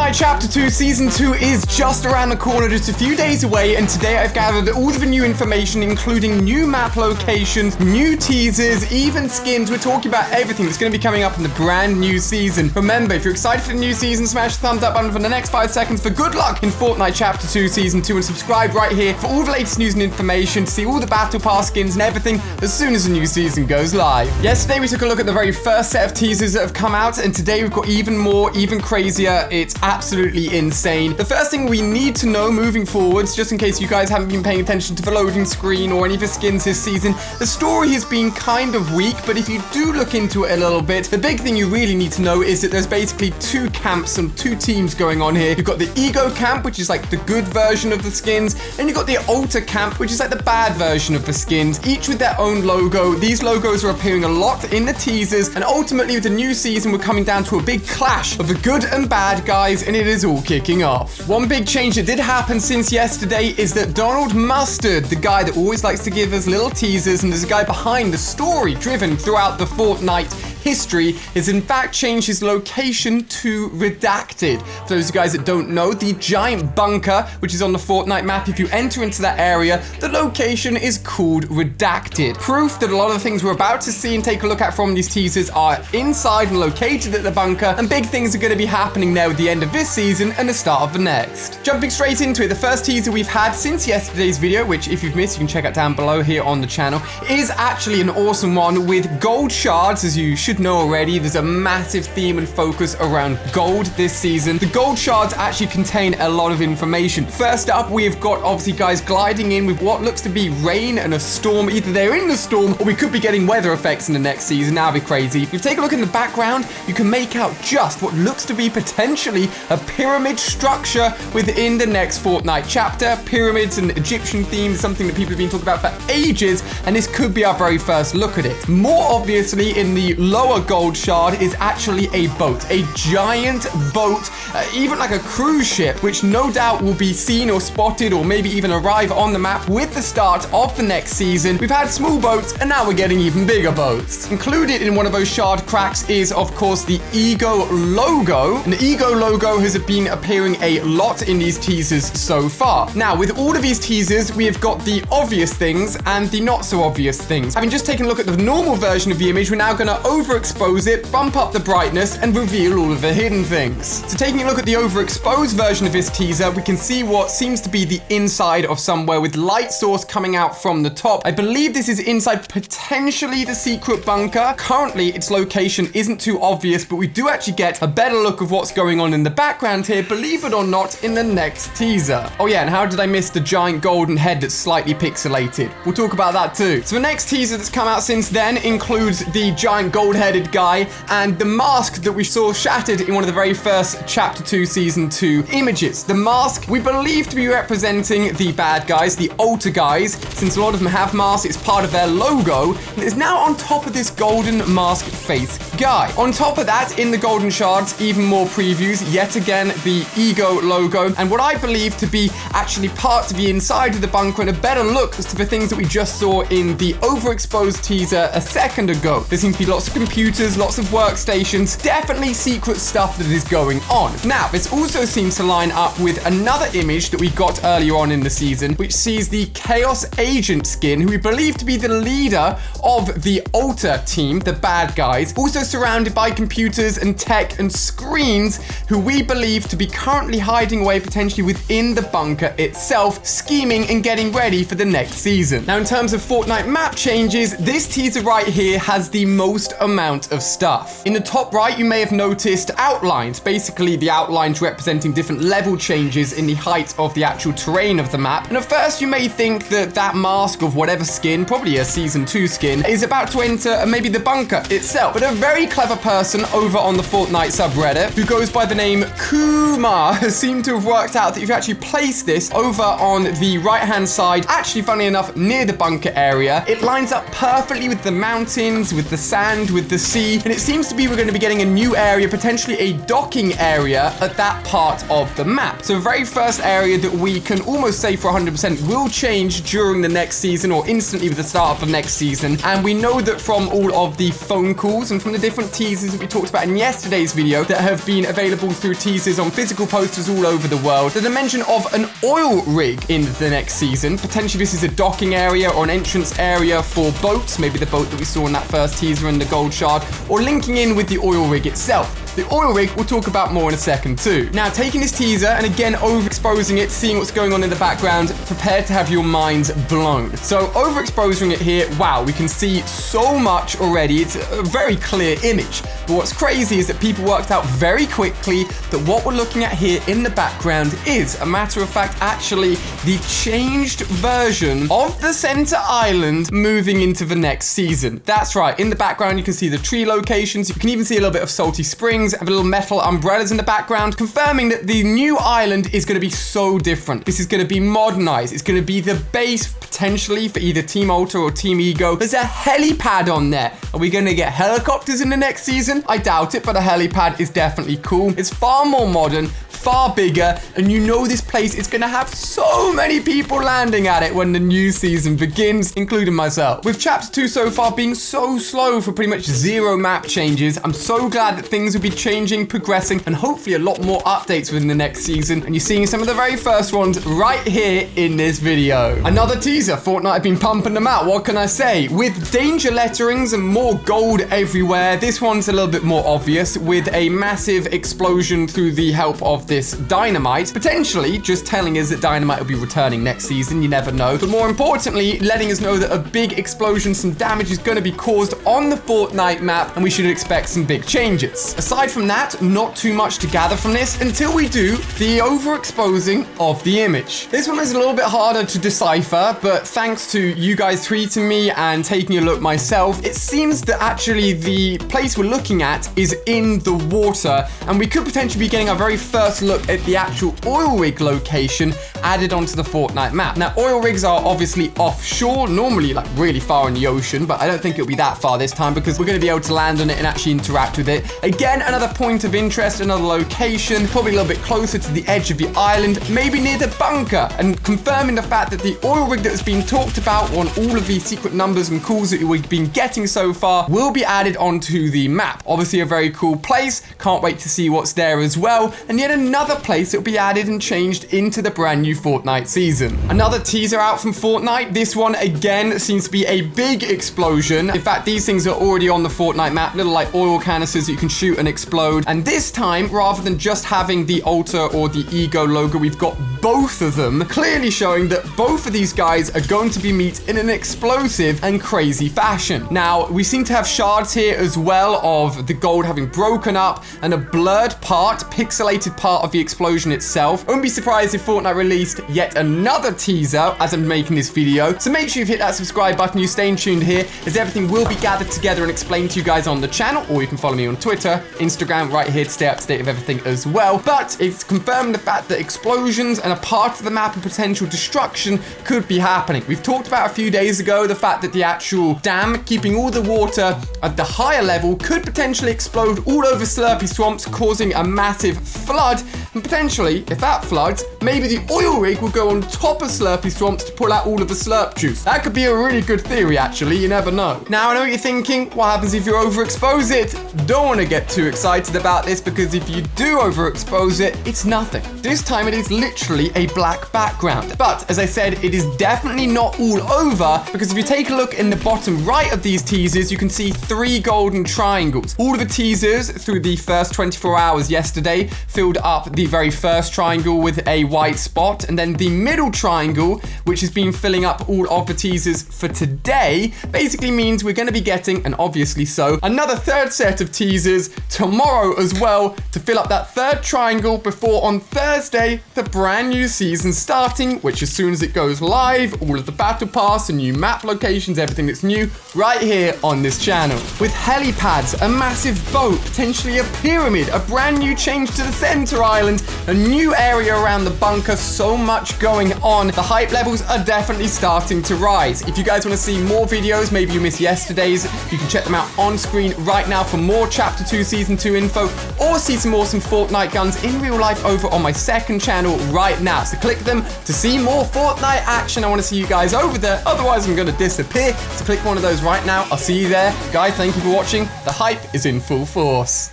Fortnite Chapter 2 Season 2 is just around the corner, just a few days away, and today I've gathered all of the new information, including new map locations, new teasers, even skins. We're talking about everything that's going to be coming up in the brand new season. Remember, if you're excited for the new season, smash the thumbs up button for the next 5 seconds for good luck in Fortnite Chapter 2 Season 2, and subscribe right here for all the latest news and information to see all the Battle Pass skins and everything as soon as the new season goes live. Yesterday, we took a look at the very first set of teasers that have come out, and today we've got even more, even crazier. It's absolutely insane. The first thing we need to know moving forwards, just in case you guys haven't been paying attention to the loading screen or any of the skins this season, the story has been kind of weak, but if you do look into it a little bit, the big thing you really need to know is that there's basically two camps and two teams going on here. You've got the ego camp, which is like the good version of the skins, and you've got the alter camp, which is like the bad version of the skins, each with their own logo. These logos are appearing a lot in the teasers, and ultimately with the new season, we're coming down to a big clash of the good and bad guys, and it is all kicking off. One big change that did happen since yesterday is that Donald Mustard, the guy that always likes to give us little teasers, and there's a guy behind the story driven throughout the Fortnite history, has in fact changed his location to Redacted. For those of you guys that don't know, the giant bunker, which is on the Fortnite map, if you enter into that area, the location is called Redacted. Proof that a lot of the things we're about to see and take a look at from these teasers are inside and located at the bunker, and big things are going to be happening there with the end of this season and the start of the next. Jumping straight into it, the first teaser we've had since yesterday's video, which if you've missed, you can check out down below here on the channel, is actually an awesome one with gold shards. As you should know already, there's a massive theme and focus around gold this season. The gold shards actually contain a lot of information. First up, we've got obviously guys gliding in with what looks to be rain and a storm. Either they're in the storm or we could be getting weather effects in the next season. That'd be crazy. If you take a look in the background, you can make out just what looks to be potentially a pyramid structure within the next Fortnite chapter. Pyramids and Egyptian themes, something that people have been talking about for ages, and this could be our very first look at it. More obviously, in the lower gold shard is actually a boat, a giant boat, even like a cruise ship, which no doubt will be seen or spotted or maybe even arrive on the map with the start of the next season. We've had small boats, and now we're getting even bigger boats. Included in one of those shard cracks is, of course, the Ego logo, and the Ego logo has been appearing a lot in these teasers so far. Now, with all of these teasers, we have got the obvious things and the not so obvious things. Having just taken a look at the normal version of the image, we're now going to overexpose it, bump up the brightness, and reveal all of the hidden things. So taking a look at the overexposed version of this teaser, we can see what seems to be the inside of somewhere with light source coming out from the top. I believe this is inside potentially the secret bunker. Currently, its location isn't too obvious, but we do actually get a better look of what's going on in the background here, believe it or not, in the next teaser. Oh yeah, and how did I miss the giant golden head that's slightly pixelated? We'll talk about that too. So the next teaser that's come out since then includes the giant gold-headed guy and the mask that we saw shattered in one of the very first Chapter 2 Season 2 images. The mask we believe to be representing the bad guys, the alter guys, since a lot of them have masks, it's part of their logo, and it's now on top of this golden mask face guy. On top of that, in the golden shards, even more previews, yet again, the Ego logo, and what I believe to be actually part of the inside of the bunker and a better look as to the things that we just saw in the overexposed teaser a second ago. There seems to be lots of computers, lots of workstations, definitely secret stuff that is going on. Now, this also seems to line up with another image that we got earlier on in the season, which sees the Chaos Agent skin, who we believe to be the leader of the Alter team, the bad guys, also surrounded by computers and tech and screens, who we believe to be currently hiding away potentially within the bunker itself, scheming and getting ready for the next season. Now, in terms of Fortnite map changes, this teaser right here has the most amount of stuff. In the top right, you may have noticed outlines, basically the outlines representing different level changes in the height of the actual terrain of the map. And at first, you may think that that mask of whatever skin, probably a Season 2 skin, is about to enter maybe the bunker itself. But a very clever person over on the Fortnite subreddit, who goes by the name Kumar, has seemed to have worked out that if you actually place this over on the right-hand side, actually, funny enough, near the bunker area, it lines up perfectly with the mountains, with the sand, with with the sea, and it seems to be we're going to be getting a new area, potentially a docking area at that part of the map. So the very first area that we can almost say for 100% will change during the next season, or instantly with the start of the next season. And we know that from all of the phone calls and from the different teasers that we talked about in yesterday's video that have been available through teasers on physical posters all over the world, there's a mention of an oil rig in the next season. Potentially this is a docking area or an entrance area for boats, maybe the boat that we saw in that first teaser in the gold shard, or linking in with the oil rig itself. The oil rig we'll talk about more in a second too. Now, taking this teaser and again overexposing it, seeing what's going on in the background, prepare to have your minds blown. So overexposing it here, wow, we can see so much already. It's a very clear image. But what's crazy is that people worked out very quickly that what we're looking at here in the background is, a matter of fact, actually the changed version of the center island moving into the next season. That's right, in the background you can see the tree locations, you can even see a little bit of salty springs, have a little metal umbrellas in the background, confirming that the new island is going to be so different. This is going to be modernized. It's going to be the base potentially for either Team Ultra or Team Ego. There's a helipad on there. Are we going to get helicopters in the next season? I doubt it, but a helipad is definitely cool. It's far more modern, far bigger, and you know this place is going to have so many people landing at it when the new season begins, including myself. With Chapter 2 so far being so slow for pretty much 0 map changes, I'm so glad that things will be changing, progressing, and hopefully a lot more updates within the next season, and you're seeing some of the very first ones right here in this video. Another teaser. Fortnite have been pumping them out, what can I say? With danger letterings and more gold everywhere, this one's a little bit more obvious, with a massive explosion through the help of this dynamite, potentially just telling us that dynamite will be returning next season, you never know, but more importantly, letting us know that a big explosion, some damage is going to be caused on the Fortnite map, and we should expect some big changes. Aside from that, not too much to gather from this until we do the overexposing of the image. This one is a little bit harder to decipher, but thanks to you guys tweeting me and taking a look myself, it seems that actually the place we're looking at is in the water, and we could potentially be getting our very first look at the actual oil rig location added onto the Fortnite map. Now, oil rigs are obviously offshore, normally like really far in the ocean, but I don't think it'll be that far this time because we're going to be able to land on it and actually interact with it. Again, another point of interest, another location, probably a little bit closer to the edge of the island, maybe near the bunker, and confirming the fact that the oil rig that has been talked about on all of these secret numbers and calls that we've been getting so far will be added onto the map. Obviously a very cool place, can't wait to see what's there as well, and yet another place that will be added and changed into the brand new Fortnite season. Another teaser out from Fortnite. This one again seems to be a big explosion. In fact, these things are already on the Fortnite map, little like oil canisters that you can shoot and explode. And this time, rather than just having the Ultra or the Ego logo, we've got both of them, clearly showing that both of these guys are going to be meet in an explosive and crazy fashion. Now, we seem to have shards here as well of the gold having broken up and a blurred part, pixelated part of the explosion itself. I wouldn't be surprised if Fortnite released yet another teaser as I'm making this video. So make sure you've hit that subscribe button, you stay tuned here, as everything will be gathered together and explained to you guys on the channel, or you can follow me on Twitter, Instagram, right here to stay up to date with everything as well. But it's confirming the fact that explosions and a part of the map and potential destruction could be happening. We've talked about a few days ago the fact that the actual dam keeping all the water at the higher level could potentially explode all over Slurpy Swamps, causing a massive flood, and potentially, if that floods, maybe the oil rig will go on top of Slurpy Swamps to pull out all of the slurp juice. That could be a really good theory, actually, you never know. Now, I know what you're thinking, what happens if you overexpose it? Don't want to get too excited about this, because if you do overexpose it, it's nothing. This time it is literally a black background. But, as I said, it is definitely not all over, because if you take a look in the bottom right of these teasers, you can see 3 golden triangles. All of the teasers through the first 24 hours yesterday filled up the very first triangle with a white spot, and then the middle triangle, which has been filling up all of the teasers for today, basically means we're going to be getting, and obviously so, another third set of teasers tomorrow tomorrow as well to fill up that third triangle before on Thursday, the brand new season starting, which as soon as it goes live, all of the battle pass and new map locations, everything that's new right here on this channel. With helipads, a massive boat, potentially a pyramid, a brand new change to the center island, a new area around the bunker, so much going on. The hype levels are definitely starting to rise. If you guys want to see more videos, maybe you missed yesterday's, you can check them out on screen right now for more Chapter 2 Season 2 info, or see some awesome Fortnite guns in real life over on my second channel right now. So click them to see more Fortnite action. I want to see you guys over there, otherwise I'm going to disappear. So click one of those right now. I'll see you there. Guys, thank you for watching. The hype is in full force.